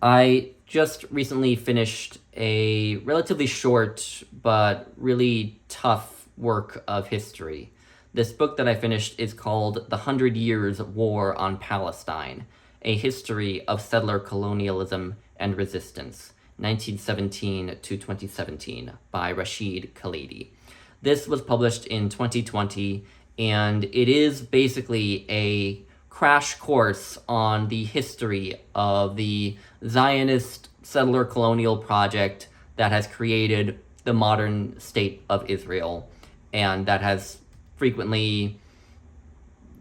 I just recently finished a relatively short but really tough work of history. This book that I finished is called The 100 Years War on Palestine, A History of Settler Colonialism and Resistance, 1917 to 2017, by Rashid Khalidi. This was published in 2020, and it is basically a crash course on the history of the Zionist settler colonial project that has created the modern state of Israel and that has frequently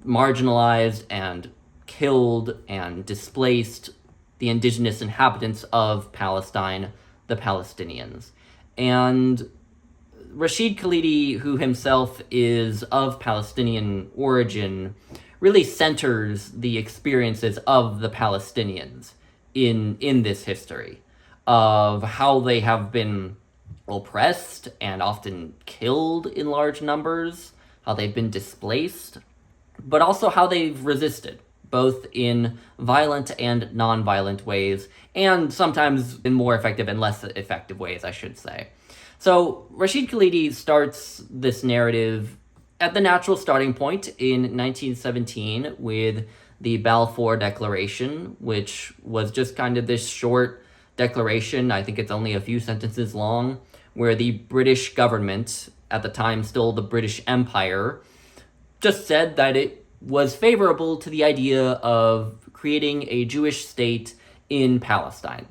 marginalized and killed and displaced the indigenous inhabitants of Palestine, the Palestinians. And Rashid Khalidi, who himself is of Palestinian origin, really centers the experiences of the Palestinians in this history of how they have been oppressed and often killed in large numbers, how they've been displaced, but also how they've resisted, both in violent and non-violent ways, and sometimes in more effective and less effective ways, I should say. So Rashid Khalidi starts this narrative at the natural starting point in 1917 with the Balfour Declaration, which was just kind of this short declaration, I think it's only a few sentences long, where the British government, at the time still the British Empire, just said that it was favorable to the idea of creating a Jewish state in Palestine.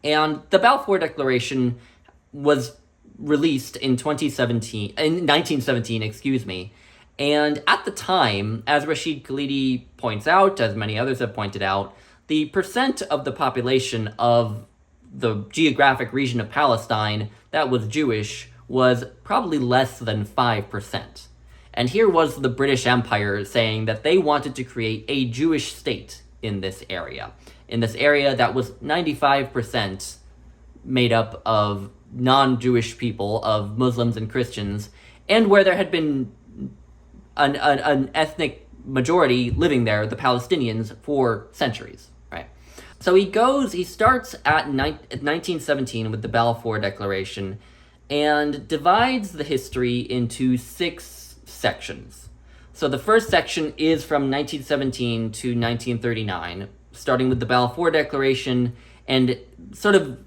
And the Balfour Declaration was released in 1917, and at the time, as Rashid Khalidi points out, as many others have pointed out, the percent of the population of the geographic region of Palestine that was Jewish was probably less than 5%. And here was the British Empire saying that they wanted to create a Jewish state in this area that was 95% made up of non-Jewish people, of Muslims and Christians, and where there had been an ethnic majority living there, the Palestinians, for centuries, right? So he starts at 1917 with the Balfour Declaration and divides the history into 6 sections. So the first section is from 1917 to 1939, starting with the Balfour Declaration and sort of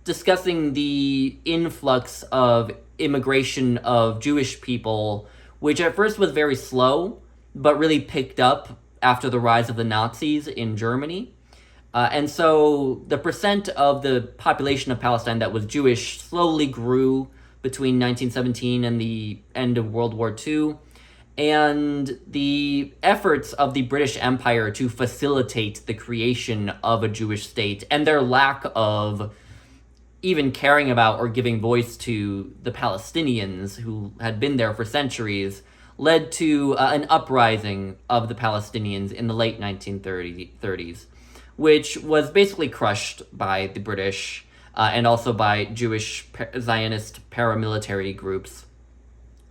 discussing the influx of immigration of Jewish people, which at first was very slow, but really picked up after the rise of the Nazis in Germany. And so the percent of the population of Palestine that was Jewish slowly grew between 1917 and the end of World War II. And the efforts of the British Empire to facilitate the creation of a Jewish state and their lack of even caring about or giving voice to the Palestinians who had been there for centuries led to an uprising of the Palestinians in the late 1930s, which was basically crushed by the British and also by Jewish Zionist paramilitary groups.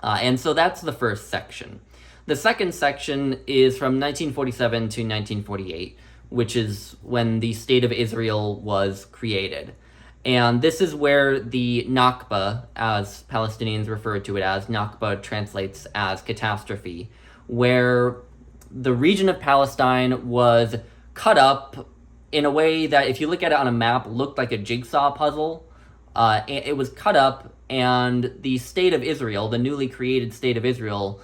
And so that's the first section. The second section is from 1947 to 1948, which is when the State of Israel was created. And this is where the Nakba, as Palestinians refer to it as, Nakba translates as catastrophe, where the region of Palestine was cut up in a way that, if you look at it on a map, looked like a jigsaw puzzle. It was cut up, and the State of Israel, the newly created State of Israel,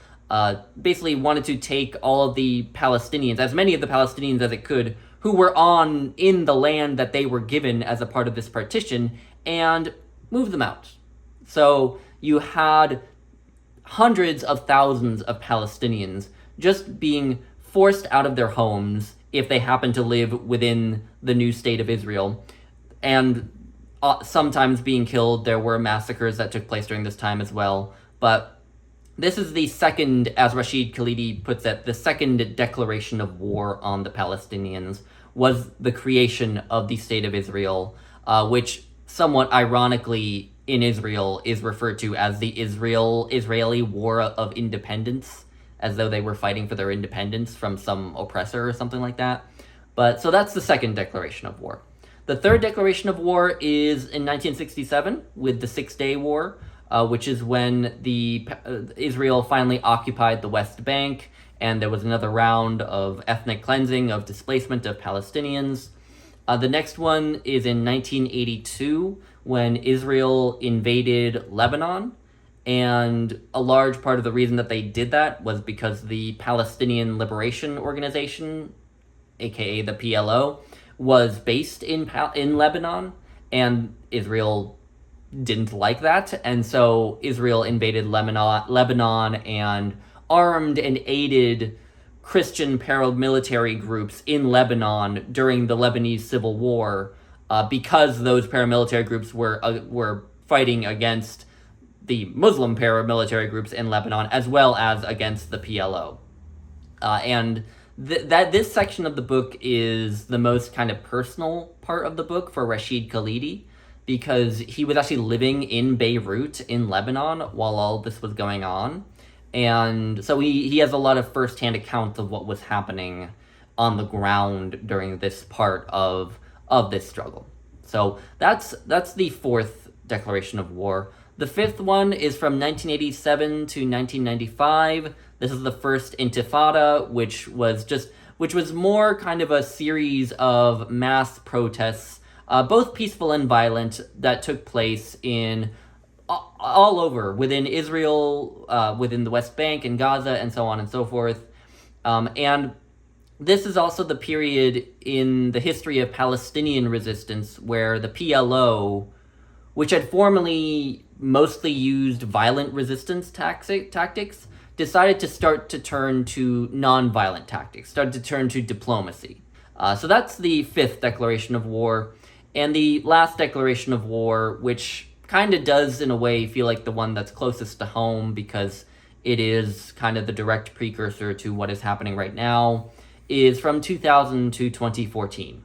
basically wanted to take all of the Palestinians, as many of the Palestinians as it could, who were in the land that they were given as a part of this partition, and move them out. So you had hundreds of thousands of Palestinians just being forced out of their homes if they happened to live within the new State of Israel, and sometimes being killed. There were massacres that took place during this time as well. But this is the second, as Rashid Khalidi puts it, the second declaration of war on the Palestinians was the creation of the State of Israel, which somewhat ironically in Israel is referred to as the Israeli War of Independence, as though they were fighting for their independence from some oppressor or something like that. But so that's the second declaration of war. The third declaration of war is in 1967 with the Six-Day War, which is when Israel finally occupied the West Bank, and there was another round of ethnic cleansing, of displacement of Palestinians. The next one is in 1982 when Israel invaded Lebanon, and a large part of the reason that they did that was because the Palestinian Liberation Organization, aka the PLO, was based in Lebanon, and Israel didn't like that, and so Israel invaded Lebanon and armed and aided Christian paramilitary groups in Lebanon during the Lebanese Civil War, because those paramilitary groups were fighting against the Muslim paramilitary groups in Lebanon, as well as against the PLO. And this section of the book is the most kind of personal part of the book for Rashid Khalidi, because he was actually living in Beirut in Lebanon while all this was going on. And so he has a lot of firsthand accounts of what was happening on the ground during this part of this struggle. So that's the fourth declaration of war. The fifth one is from 1987 to 1995. This is the first Intifada, which was more kind of a series of mass protests, both peaceful and violent, that took place in all over within Israel, within the West Bank and Gaza, and so on and so forth. And this is also the period in the history of Palestinian resistance where the PLO, which had formerly mostly used violent resistance tactics, decided to start to turn to non-violent tactics, started to turn to diplomacy. So that's the fifth declaration of war. And the last declaration of war, which kind of does in a way feel like the one that's closest to home because it is kind of the direct precursor to what is happening right now, is from 2000 to 2014,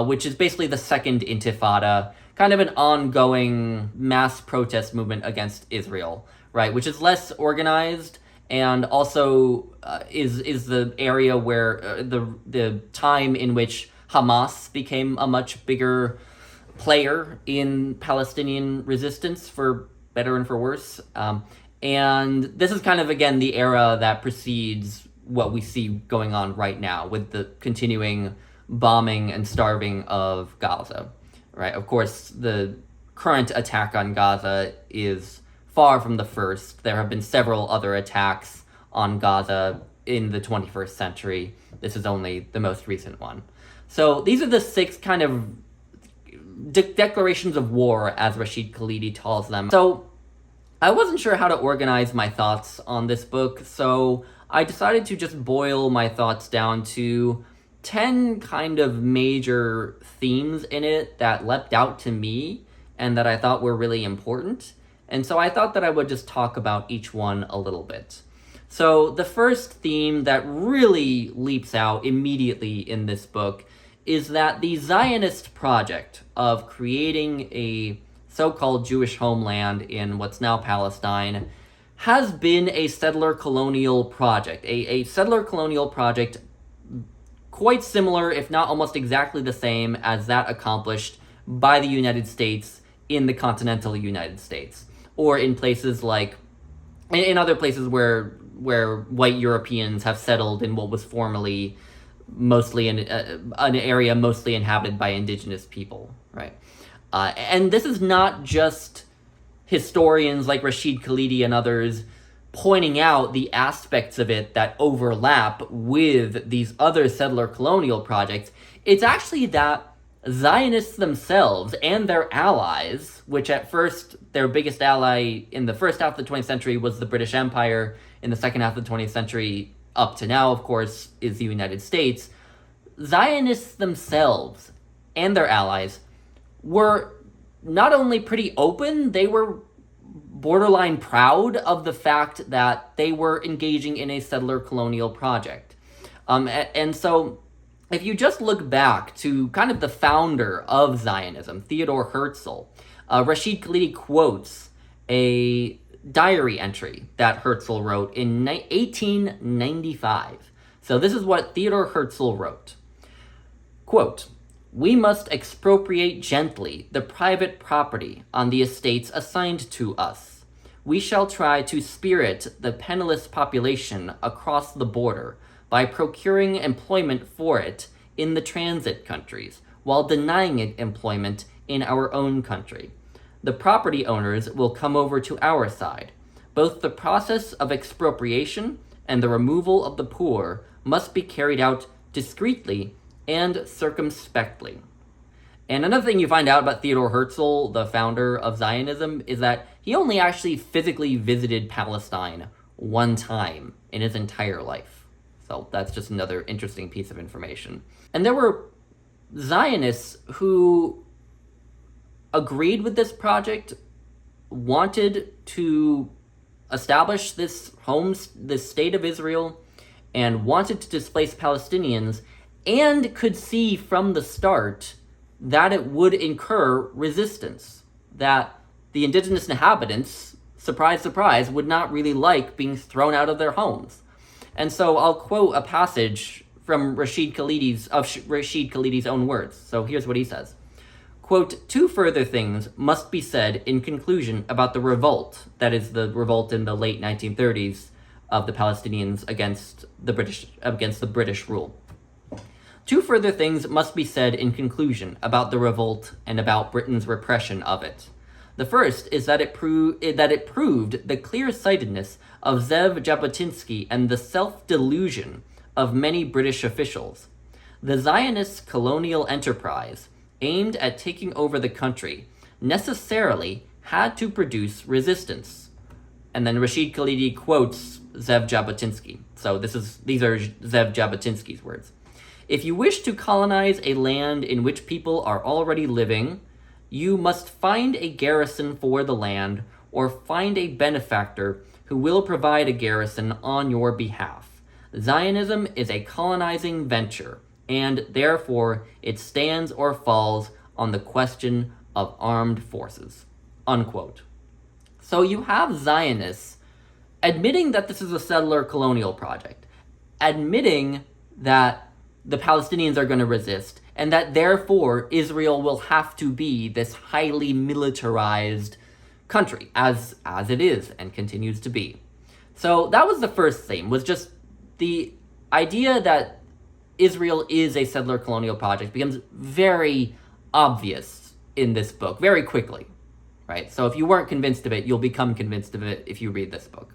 which is basically the second Intifada, kind of an ongoing mass protest movement against Israel, right? Which is less organized and also is the area where the time in which Hamas became a much bigger player in Palestinian resistance, for better and for worse. And this is kind of, again, the era that precedes what we see going on right now with the continuing bombing and starving of Gaza, right? Of course, the current attack on Gaza is far from the first. There have been several other attacks on Gaza in the 21st century. This is only the most recent one. So these are the six kind of declarations of war, as Rashid Khalidi calls them. So I wasn't sure how to organize my thoughts on this book, so I decided to just boil my thoughts down to 10 kind of major themes in it that leapt out to me and that I thought were really important. And so I thought that I would just talk about each one a little bit. So the first theme that really leaps out immediately in this book is that the Zionist project of creating a so-called Jewish homeland in what's now Palestine has been a settler colonial project, a settler colonial project quite similar, if not almost exactly the same, as that accomplished by the United States in the continental United States, or in places like, in other places where white Europeans have settled in what was formerly mostly an area mostly inhabited by indigenous people, right? And this is not just historians like Rashid Khalidi and others pointing out the aspects of it that overlap with these other settler colonial projects. It's actually that Zionists themselves and their allies, which at first their biggest ally in the first half of the 20th century was the British Empire, in the second half of the 20th century up to now, of course, is the United States. Zionists themselves and their allies were not only pretty open, they were borderline proud of the fact that they were engaging in a settler colonial project. And so if you just look back to kind of the founder of Zionism, Theodore Herzl, Rashid Khalidi quotes a diary entry that Herzl wrote in 1895. So this is what Theodore Herzl wrote. Quote, We must expropriate gently the private property on the estates assigned to us. We shall try to spirit the penniless population across the border by procuring employment for it in the transit countries, while denying it employment in our own country. The property owners will come over to our side. Both the process of expropriation and the removal of the poor must be carried out discreetly and circumspectly. And another thing you find out about Theodor Herzl, the founder of Zionism, is that he only actually physically visited Palestine one time in his entire life. So that's just another interesting piece of information. And there were Zionists who agreed with this project, wanted to establish this state of Israel, and wanted to displace Palestinians, and could see from the start that it would incur resistance, that the indigenous inhabitants, surprise, surprise, would not really like being thrown out of their homes. And so I'll quote a passage from Rashid Khalidi's own words. So here's what he says. Quote, "Two further things must be said in conclusion about the revolt," that is the revolt in the late 1930s of the Palestinians against the British rule. Two further things must be said in conclusion about the revolt and about Britain's repression of it. The first is that it proved the clear-sightedness of Zev Jabotinsky and the self-delusion of many British officials. The Zionist colonial enterprise, aimed at taking over the country, necessarily had to produce resistance. And then Rashid Khalidi quotes Zev Jabotinsky. So these are Zev Jabotinsky's words. "If you wish to colonize a land in which people are already living, you must find a garrison for the land, or find a benefactor who will provide a garrison on your behalf. Zionism is a colonizing venture, and therefore it stands or falls on the question of armed forces." Unquote. So you have Zionists admitting that this is a settler colonial project, admitting that the Palestinians are going to resist, and that therefore Israel will have to be this highly militarized country, as it is and continues to be. So that was the first theme, was just the idea that Israel is a settler colonial project becomes very obvious in this book very quickly, right? So if you weren't convinced of it, you'll become convinced of it if you read this book.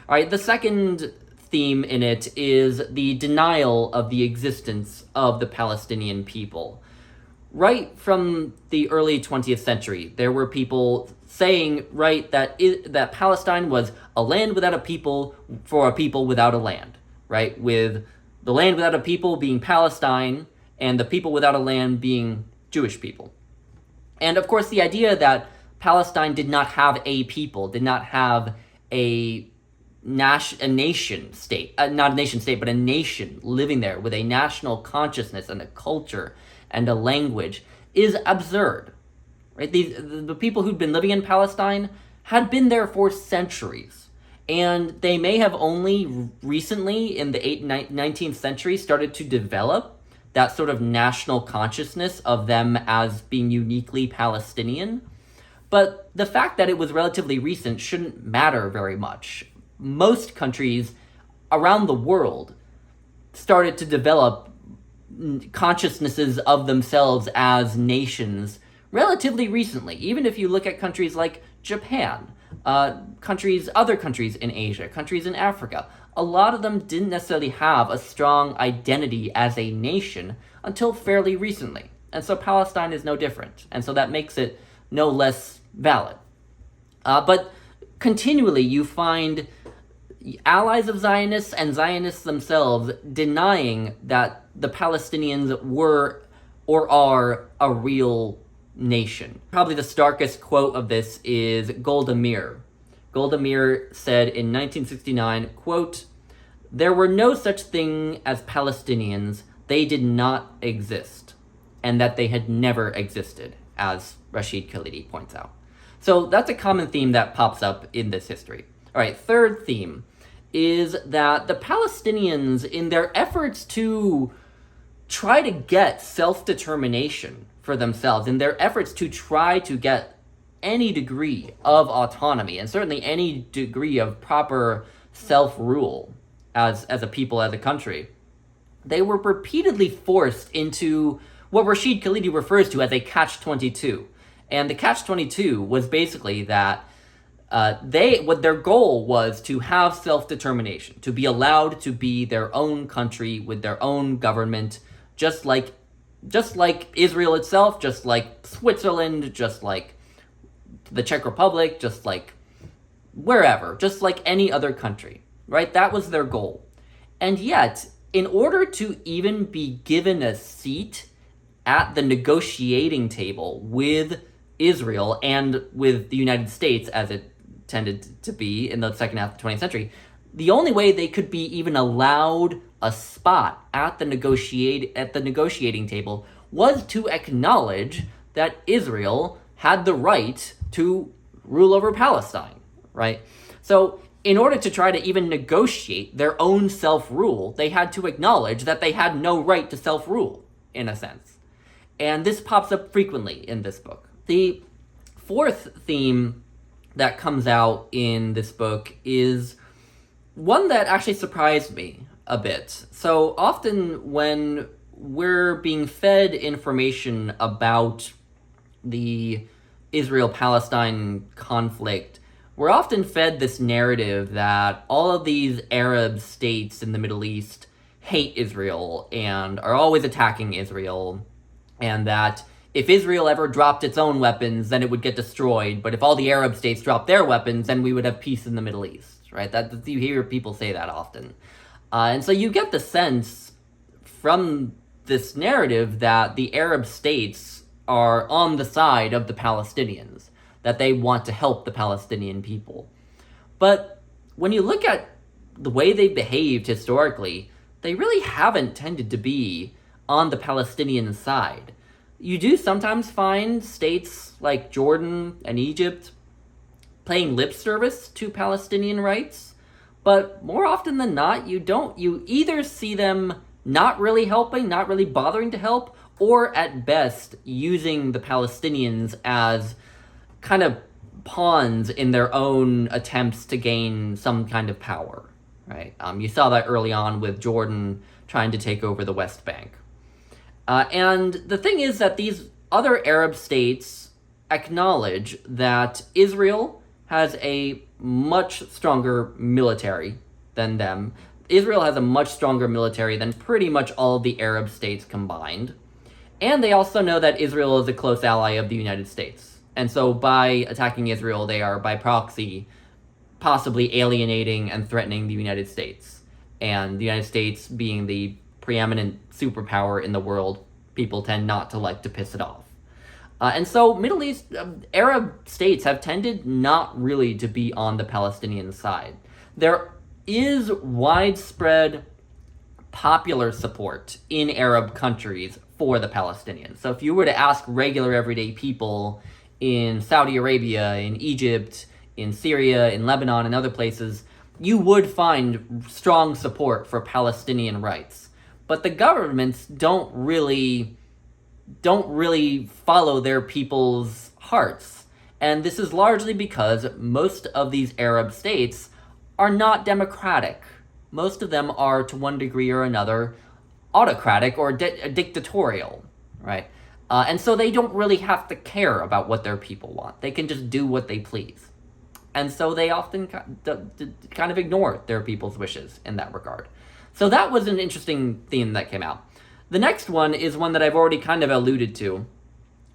All right, the second theme in it is the denial of the existence of the Palestinian people. Right from the early 20th century, there were people saying, right, that Palestine was a land without a people for a people without a land, right? With the land without a people being Palestine, and the people without a land being Jewish people. And of course, the idea that Palestine did not have a people, did not have a nation state, not a nation state, but a nation living there with a national consciousness and a culture and a language, is absurd, right? The people who'd been living in Palestine had been there for centuries, and they may have only recently in the 19th century started to develop that sort of national consciousness of them as being uniquely Palestinian. But the fact that it was relatively recent shouldn't matter very much. Most countries around the world started to develop consciousnesses of themselves as nations relatively recently. Even if you look at countries like Japan, other countries in Asia, countries in Africa, a lot of them didn't necessarily have a strong identity as a nation until fairly recently. And so Palestine is no different. And so that makes it no less valid. But continually you find allies of Zionists and Zionists themselves denying that the Palestinians were or are a real nation. Probably the starkest quote of this is Golda Meir. Golda Meir said in 1969, quote, "There were no such thing as Palestinians. They did not exist," and that they had never existed, as Rashid Khalidi points out. So that's a common theme that pops up in this history. All right, third theme is that the Palestinians, in their efforts to try to get self-determination for themselves in their efforts to try to get any degree of autonomy and certainly any degree of proper self-rule as a people, as a country. They were repeatedly forced into what Rashid Khalidi refers to as a catch-22. And the catch-22 was basically that their goal was to have self-determination, to be allowed to be their own country with their own government, just like Israel itself, just like Switzerland, just like the Czech Republic, just like wherever, just like any other country, right? That was their goal. And yet, in order to even be given a seat at the negotiating table with Israel and with the United States, as it tended to be in the second half of the 20th century, the only way they could be even allowed a spot at the negotiating table was to acknowledge that Israel had the right to rule over Palestine, right? So in order to try to even negotiate their own self-rule, they had to acknowledge that they had no right to self-rule, in a sense. And this pops up frequently in this book. The fourth theme that comes out in this book is one that actually surprised me a bit. So often when we're being fed information about the Israel-Palestine conflict, we're often fed this narrative that all of these Arab states in the Middle East hate Israel and are always attacking Israel, and that if Israel ever dropped its own weapons, then it would get destroyed, but if all the Arab states dropped their weapons, then we would have peace in the Middle East, right? That you hear people say that often. And so you get the sense from this narrative that the Arab states are on the side of the Palestinians, that they want to help the Palestinian people. But when you look at the way they behaved historically, they really haven't tended to be on the Palestinian side. You do sometimes find states like Jordan and Egypt paying lip service to Palestinian rights, but more often than not, you don't. You either see them not really helping, not really bothering to help, or at best using the Palestinians as kind of pawns in their own attempts to gain some kind of power, right? You saw that early on with Jordan trying to take over the West Bank. And the thing is that these other Arab states acknowledge that Israel has a much stronger military than them. Israel has a much stronger military than pretty much all of the Arab states combined. And they also know that Israel is a close ally of the United States. And so by attacking Israel, they are, by proxy, possibly alienating and threatening the United States. And the United States being the preeminent superpower in the world, people tend not to like to piss it off. And so Middle East, Arab states have tended not really to be on the Palestinian side. There is widespread popular support in Arab countries for the Palestinians. So if you were to ask regular everyday people in Saudi Arabia, in Egypt, in Syria, in Lebanon, and other places, you would find strong support for Palestinian rights. But the governments don't really follow their people's hearts. And this is largely because most of these Arab states are not democratic. Most of them are, to one degree or another, autocratic or dictatorial, right? And so they don't really have to care about what their people want. They can just do what they please. And so they often kind of ignore their people's wishes in that regard. So that was an interesting theme that came out. The next one is one that I've already kind of alluded to,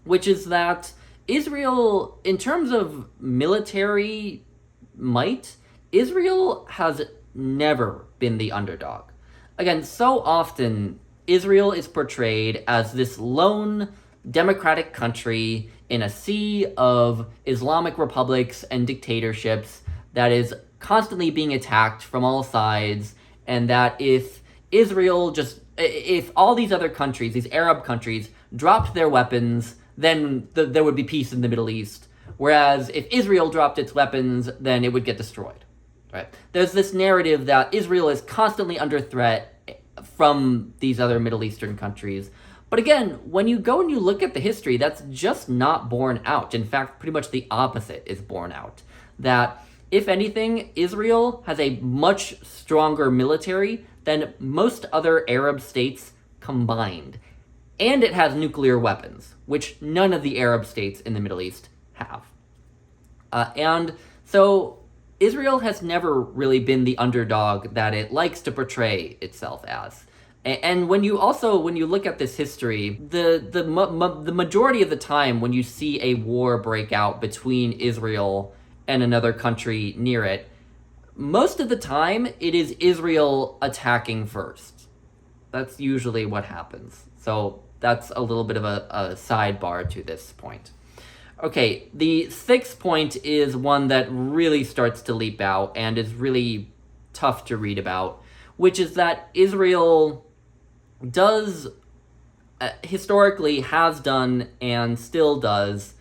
which is that Israel, in terms of military might, Israel has never been the underdog. Again, so often Israel is portrayed as this lone democratic country in a sea of Islamic republics and dictatorships that is constantly being attacked from all sides, and that if all these other countries, these Arab countries, dropped their weapons, then there would be peace in the Middle East. Whereas if Israel dropped its weapons, then it would get destroyed. Right? There's this narrative that Israel is constantly under threat from these other Middle Eastern countries. But again, when you go and you look at the history, that's just not borne out. In fact, pretty much the opposite is borne out. That, if anything, Israel has a much stronger military than most other Arab states combined. And it has nuclear weapons, which none of the Arab states in the Middle East have. And so Israel has never really been the underdog that it likes to portray itself as. And when you look at this history, the majority of the time when you see a war break out between Israel and another country near it, most of the time it is Israel attacking first. That's usually what happens. So that's a little bit of a sidebar to this point. Okay, the sixth point is one that really starts to leap out and is really tough to read about, which is that Israel does, historically has done and still does,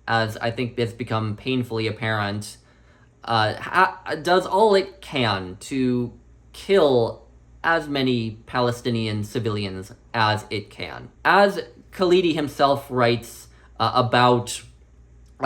as I think it's become painfully apparent, does all it can to kill as many Palestinian civilians as it can. As Khalidi himself writes about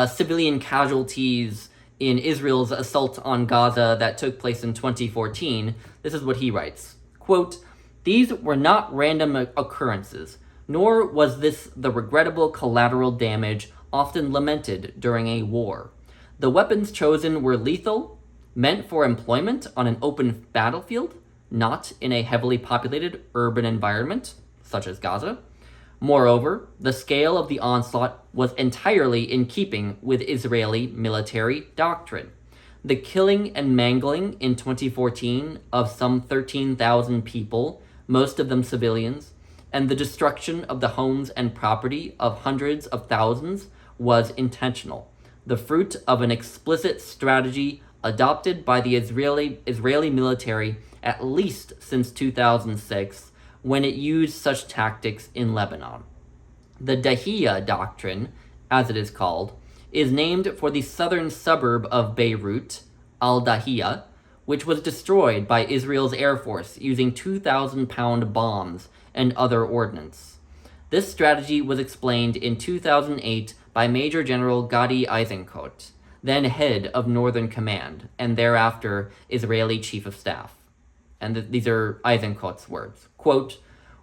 civilian casualties in Israel's assault on Gaza that took place in 2014, this is what he writes, quote, "These were not random occurrences, nor was this the regrettable collateral damage often lamented during a war. The weapons chosen were lethal, meant for employment on an open battlefield, not in a heavily populated urban environment, such as Gaza. Moreover, the scale of the onslaught was entirely in keeping with Israeli military doctrine. The killing and mangling in 2014 of some 13,000 people, most of them civilians, and the destruction of the homes and property of hundreds of thousands was intentional, the fruit of an explicit strategy adopted by the Israeli military at least since 2006, when it used such tactics in Lebanon. The Dahiya doctrine, as it is called, is named for the southern suburb of Beirut, al-Dahiya, which was destroyed by Israel's Air Force using 2,000-pound bombs and other ordnance. This strategy was explained in 2008 by Major General Gadi Eisenkot, then head of Northern Command, and thereafter Israeli Chief of Staff. And these are Eisenkot's words. Quote,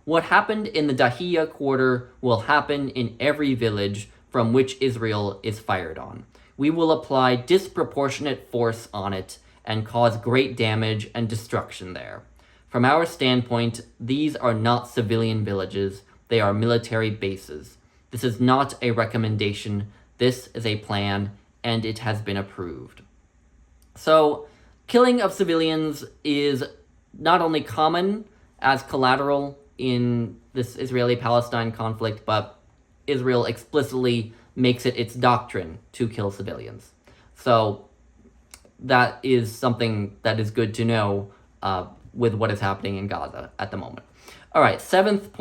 "What happened in the Dahiya quarter will happen in every village from which Israel is fired on. We will apply disproportionate force on it and cause great damage and destruction there. From our standpoint, these are not civilian villages, they are military bases. This is not a recommendation, this is a plan, and it has been approved." So, killing of civilians is not only common as collateral in this Israeli-Palestine conflict, but Israel explicitly makes it its doctrine to kill civilians. So that is something that is good to know with what is happening in Gaza at the moment. All right, seventh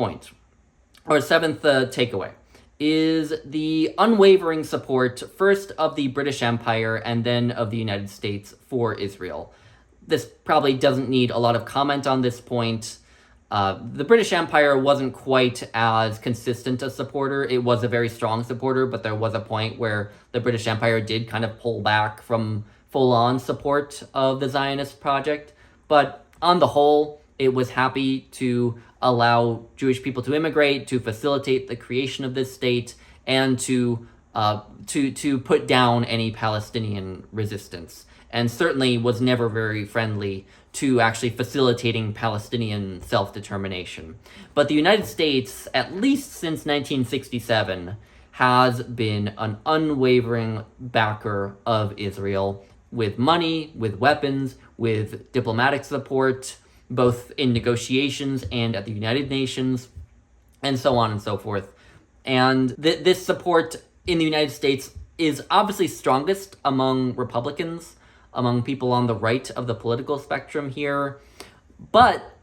takeaway is the unwavering support, first of the British Empire and then of the United States for Israel. This probably doesn't need a lot of comment on this point. The British Empire wasn't quite as consistent a supporter. It was a very strong supporter, but there was a point where the British Empire did kind of pull back from full-on support of the Zionist project. But on the whole, it was happy to allow Jewish people to immigrate, to facilitate the creation of this state, and to put down any Palestinian resistance. And certainly was never very friendly to actually facilitating Palestinian self-determination. But the United States, at least since 1967, has been an unwavering backer of Israel with money, with weapons, with diplomatic support, both in negotiations and at the United Nations, and so on and so forth. And this support in the United States is obviously strongest among Republicans, among people on the right of the political spectrum here. But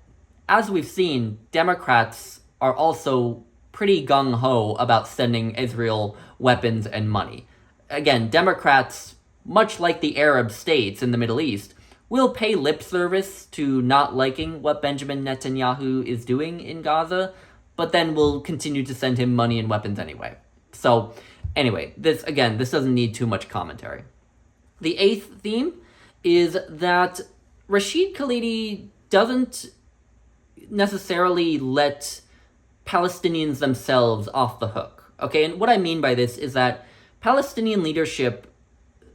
as we've seen, Democrats are also pretty gung-ho about sending Israel weapons and money. Again, Democrats, much like the Arab states in the Middle East, will pay lip service to not liking what Benjamin Netanyahu is doing in Gaza, but then will continue to send him money and weapons anyway. So, anyway, this doesn't need too much commentary. The eighth theme is that Rashid Khalidi doesn't necessarily let Palestinians themselves off the hook. Okay, and what I mean by this is that Palestinian leadership,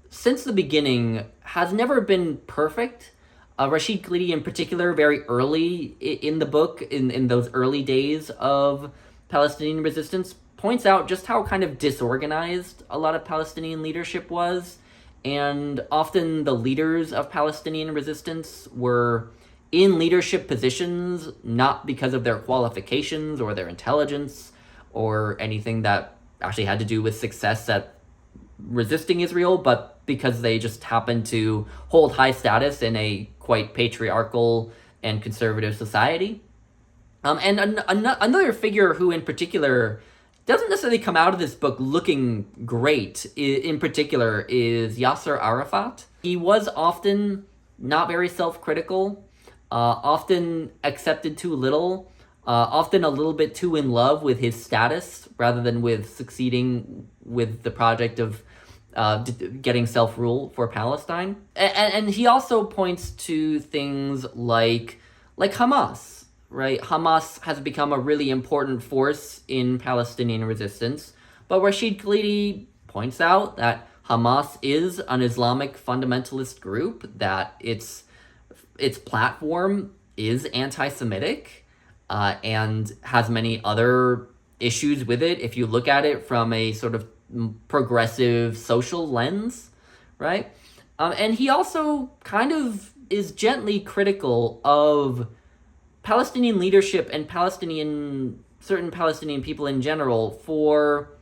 since the beginning, has never been perfect. Rashid Khalidi, in particular, very early in the book, in those early days of Palestinian resistance, points out just how kind of disorganized a lot of Palestinian leadership was. And often the leaders of Palestinian resistance were in leadership positions not because of their qualifications or their intelligence or anything that actually had to do with success at resisting Israel, but because they just happened to hold high status in a quite patriarchal and conservative society. And another figure who in particular doesn't necessarily come out of this book looking great, in particular, is Yasser Arafat. He was often not very self-critical, often accepted too little, often a little bit too in love with his status rather than with succeeding with the project of getting self-rule for Palestine. And he also points to things like Hamas. Right, Hamas has become a really important force in Palestinian resistance, but Rashid Khalidi points out that Hamas is an Islamic fundamentalist group, that its platform is anti-Semitic, and has many other issues with it if you look at it from a sort of progressive social lens, right? And he also kind of is gently critical of Palestinian leadership and certain Palestinian people in general for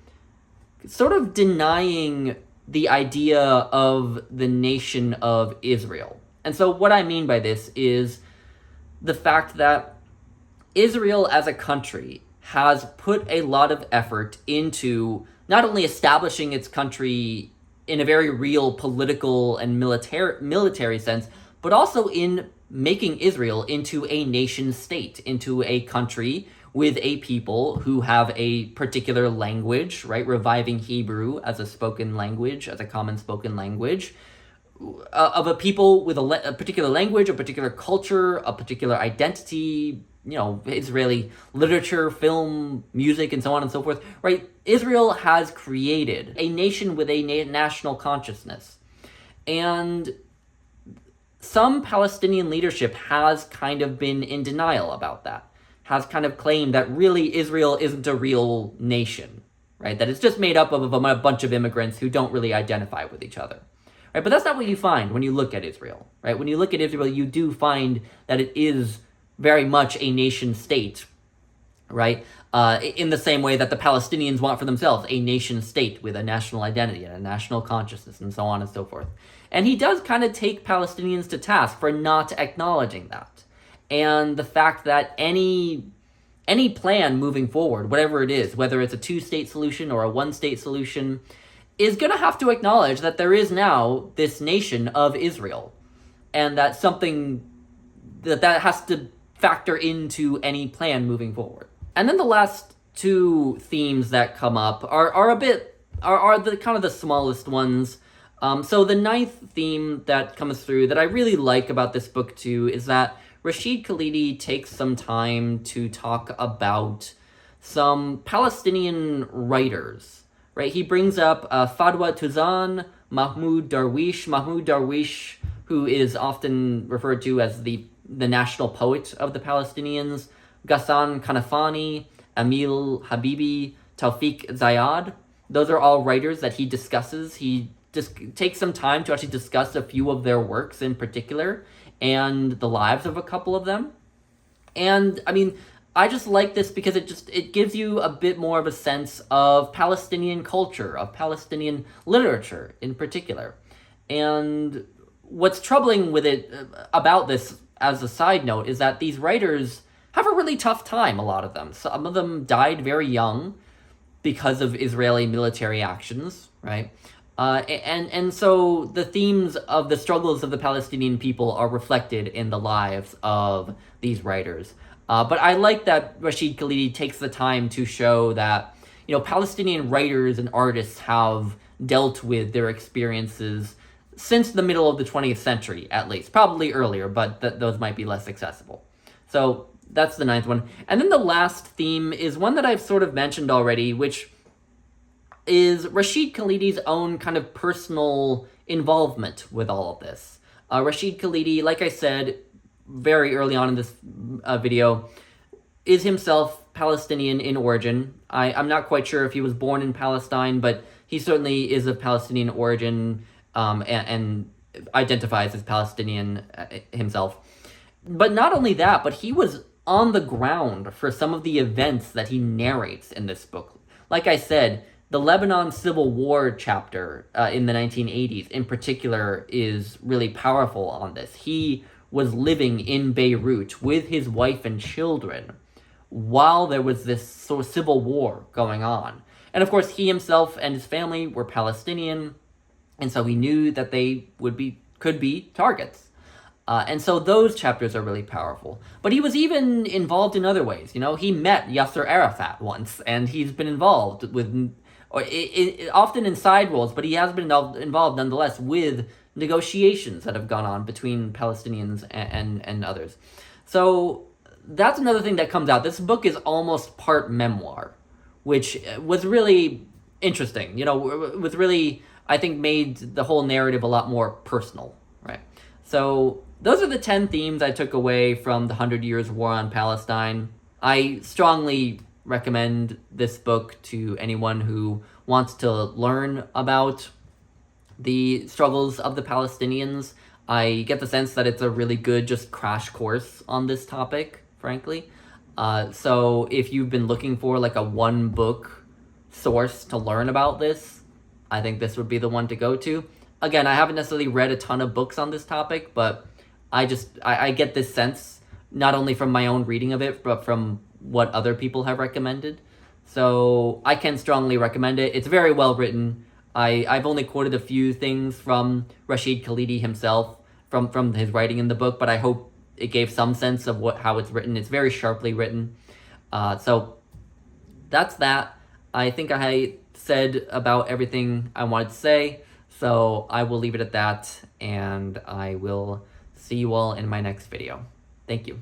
sort of denying the idea of the nation of Israel. And so what I mean by this is the fact that Israel as a country has put a lot of effort into not only establishing its country in a very real political and military sense, but also in making Israel into a nation state, into a country with a people who have a particular language, right? Reviving Hebrew as a spoken language, as a common spoken language, of a people with a particular language, a particular culture, a particular identity, Israeli literature, film, music, and so on and so forth, right? Israel has created a nation with a national consciousness. And some Palestinian leadership has kind of been in denial about that, has kind of claimed that really Israel isn't a real nation, right? That it's just made up of a bunch of immigrants who don't really identify with each other, right? But that's not what you find when you look at Israel, right? When you look at Israel, you do find that it is very much a nation state, right? In the same way that the Palestinians want for themselves a nation state with a national identity and a national consciousness and so on and so forth. And he does kind of take Palestinians to task for not acknowledging that. And the fact that any plan moving forward, whatever it is, whether it's a two-state solution or a one-state solution, is going to have to acknowledge that there is now this nation of Israel. And that's something that has to factor into any plan moving forward. And then the last two themes that come up are the kind of the smallest ones. So the ninth theme that comes through that I really like about this book too is that Rashid Khalidi takes some time to talk about some Palestinian writers, right? He brings up Fadwa Tuzan, Mahmoud Darwish, who is often referred to as the national poet of the Palestinians, Ghassan Kanafani, Emil Habibi, Tawfiq Zayad. Those are all writers that he discusses. He just takes some time to actually discuss a few of their works in particular and the lives of a couple of them. And I mean, I just like this because it gives you a bit more of a sense of Palestinian culture, of Palestinian literature in particular. And what's troubling with it about this as a side note is that these writers have a really tough time, a lot of them. Some of them died very young because of Israeli military actions, right? And so the themes of the struggles of the Palestinian people are reflected in the lives of these writers. But I like that Rashid Khalidi takes the time to show that, Palestinian writers and artists have dealt with their experiences since the middle of the 20th century, at least. Probably earlier, but those might be less accessible. So that's the ninth one. And then the last theme is one that I've sort of mentioned already, which is Rashid Khalidi's own kind of personal involvement with all of this. Rashid Khalidi, like I said very early on in this video, is himself Palestinian in origin. I'm not quite sure if he was born in Palestine, but he certainly is of Palestinian origin, and identifies as Palestinian himself. But not only that, but he was on the ground for some of the events that he narrates in this book. Like I said, the Lebanon Civil War chapter in the 1980s in particular is really powerful on this. He was living in Beirut with his wife and children while there was this sort of civil war going on. And of course, he himself and his family were Palestinian, and so he knew that they could be targets. And so those chapters are really powerful. But he was even involved in other ways. He met Yasser Arafat once, and he's been involved with, often in side roles, but he has been involved nonetheless with negotiations that have gone on between Palestinians and others. So that's another thing that comes out. This book is almost part memoir, which was really interesting. Was really, I think, made the whole narrative a lot more personal, right? So those are the 10 themes I took away from the 100 Years' War on Palestine. I strongly recommend this book to anyone who wants to learn about the struggles of the Palestinians. I get the sense that it's a really good just crash course on this topic, frankly. So if you've been looking for like a one book source to learn about this, I think this would be the one to go to. Again, I haven't necessarily read a ton of books on this topic, but I get this sense, not only from my own reading of it, but from what other people have recommended. So I can strongly recommend it. It's very well written. I've only quoted a few things from Rashid Khalidi himself, from his writing in the book, but I hope it gave some sense of how it's written. It's very sharply written. So that's that. I think I said about everything I wanted to say. So I will leave it at that, and I will see you all in my next video. Thank you.